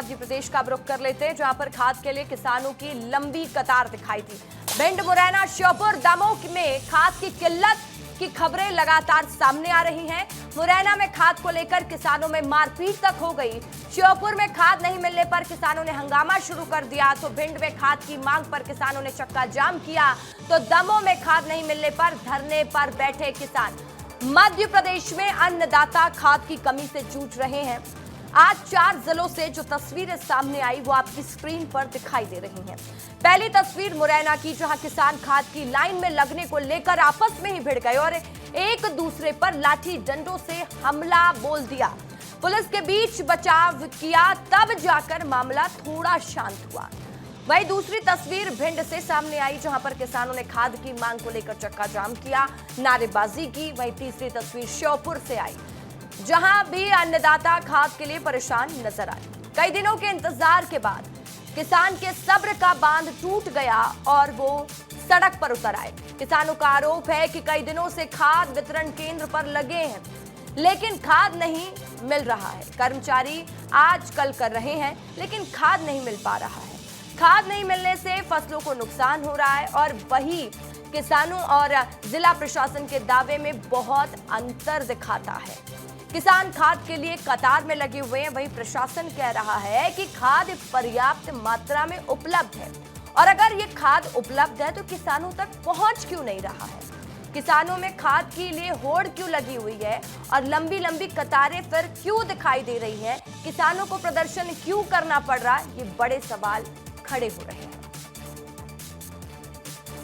मध्य प्रदेश का रुख कर लेते हैं, जहां पर खाद के लिए किसानों की लंबी कतार दिखाई दी। भिंड, मुरैना, श्योपुर, दमोह में खाद की किल्लत की खबरें लगातार सामने आ रही हैं। मुरैना में खाद को लेकर किसानों में मारपीट तक हो गई। श्योपुर में खाद नहीं मिलने पर किसानों ने हंगामा शुरू कर दिया, तो भिंड में खाद की मांग पर किसानों ने चक्का जाम किया, तो दमोह में खाद नहीं मिलने पर धरने पर बैठे किसान। मध्य प्रदेश में अन्नदाता खाद की कमी से जूझ रहे हैं। आज 4 जिलों से जो तस्वीरें सामने आई वो आपकी स्क्रीन पर दिखाई दे रही हैं। पहली तस्वीर मुरैना की, जहां किसान खाद की लाइन में लगने को लेकर आपस में ही भिड़ गए और एक दूसरे पर लाठी डंडों से हमला बोल दिया। पुलिस के बीच बचाव किया, तब जाकर मामला थोड़ा शांत हुआ। वहीं दूसरी तस्वीर भिंड से सामने आई, जहां पर किसानों ने खाद की मांग को लेकर चक्का जाम किया, नारेबाजी की। वहीं तीसरी तस्वीर श्योपुर से आई, जहां भी अन्नदाता खाद के लिए परेशान नजर आए। कई दिनों के इंतजार के बाद किसान के सब्र का बांध टूट गया और वो सड़क पर उतर आए। किसानों का आरोप है कि कई दिनों से खाद वितरण केंद्र पर लगे हैं, लेकिन खाद नहीं मिल रहा है। कर्मचारी आज कल कर रहे हैं, लेकिन खाद नहीं मिल पा रहा है। खाद नहीं मिलने से फसलों को नुकसान हो रहा है और वही किसानों और जिला प्रशासन के दावे में बहुत अंतर दिखाता है। किसान खाद के लिए कतार में लगे हुए हैं, वहीं प्रशासन कह रहा है कि खाद पर्याप्त मात्रा में उपलब्ध है, और अगर ये खाद उपलब्ध है तो किसानों तक पहुंच क्यों नहीं रहा है। किसानों में खाद के लिए होड़ क्यों लगी हुई है और लंबी लंबी कतारें फिर क्यों दिखाई दे रही हैं। किसानों को प्रदर्शन क्यों करना पड़ रहा है, ये बड़े सवाल खड़े हो रहे हैं।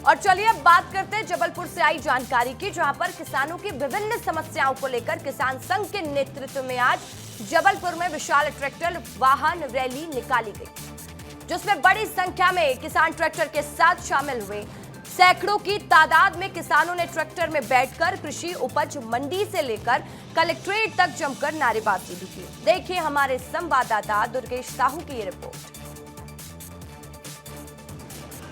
और चलिए अब बात करते हैं जबलपुर से आई जानकारी की, जहां पर किसानों की विभिन्न समस्याओं को लेकर किसान संघ के नेतृत्व में आज जबलपुर में विशाल ट्रैक्टर वाहन रैली निकाली गई, जिसमें बड़ी संख्या में किसान ट्रैक्टर के साथ शामिल हुए। सैकड़ों की तादाद में किसानों ने ट्रैक्टर में बैठकर कृषि उपज मंडी से लेकर कलेक्ट्रेट तक जमकर नारेबाजी भी की। देखिए हमारे संवाददाता दुर्गेश साहू की ये रिपोर्ट।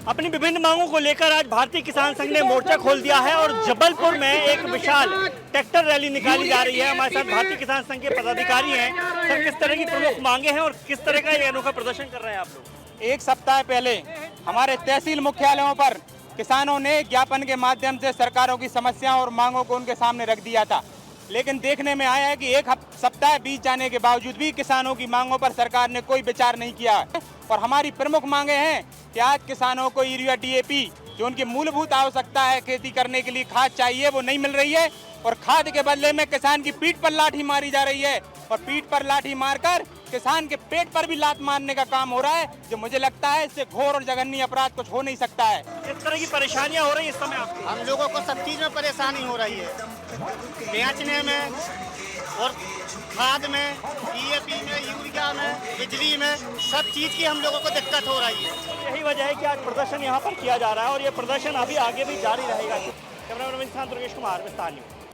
अपनी विभिन्न मांगों को लेकर आज भारतीय किसान संघ ने मोर्चा खोल दिया है और जबलपुर में एक विशाल ट्रैक्टर रैली निकाली जा रही है। हमारे साथ भारतीय किसान संघ के पदाधिकारी हैं। सर, किस तरह की प्रमुख मांगे हैं और किस तरह का ये अनोखा प्रदर्शन कर रहे हैं आप लोग? एक सप्ताह पहले हमारे तहसील मुख्यालयों पर किसानों ने ज्ञापन के माध्यम से सरकारों की समस्याओं और मांगों को उनके सामने रख दिया था, लेकिन देखने में आया है कि एक सप्ताह बीत जाने के बावजूद भी किसानों की मांगों पर सरकार ने कोई विचार नहीं किया है। और हमारी प्रमुख मांगे हैं कि आज किसानों को यूरिया, डीएपी, जो उनकी मूलभूत आवश्यकता है खेती करने के लिए खाद चाहिए, वो नहीं मिल रही है। और खाद के बदले में किसान की पीठ पर लाठी मारी जा रही है और पीठ पर लाठी मारकर किसान के पेट पर भी लात मारने का काम हो रहा है, जो मुझे लगता है इससे घोर और जघन्य अपराध कुछ हो नहीं सकता है। किस तरह की परेशानियां हो रही है इस समय आपको? हम लोगों को सब चीज़ में परेशानी हो रही है, बेचने में और खाद में, डीएपी में, यूरिया में, बिजली में, सब चीज़ की हम लोगों को दिक्कत हो रही है। यही वजह है कि आज प्रदर्शन यहाँ पर किया जा रहा है और ये प्रदर्शन अभी आगे भी जारी रहेगा। कैमरामैन दुर्गेश कुमार, विस्तार न्यूज़।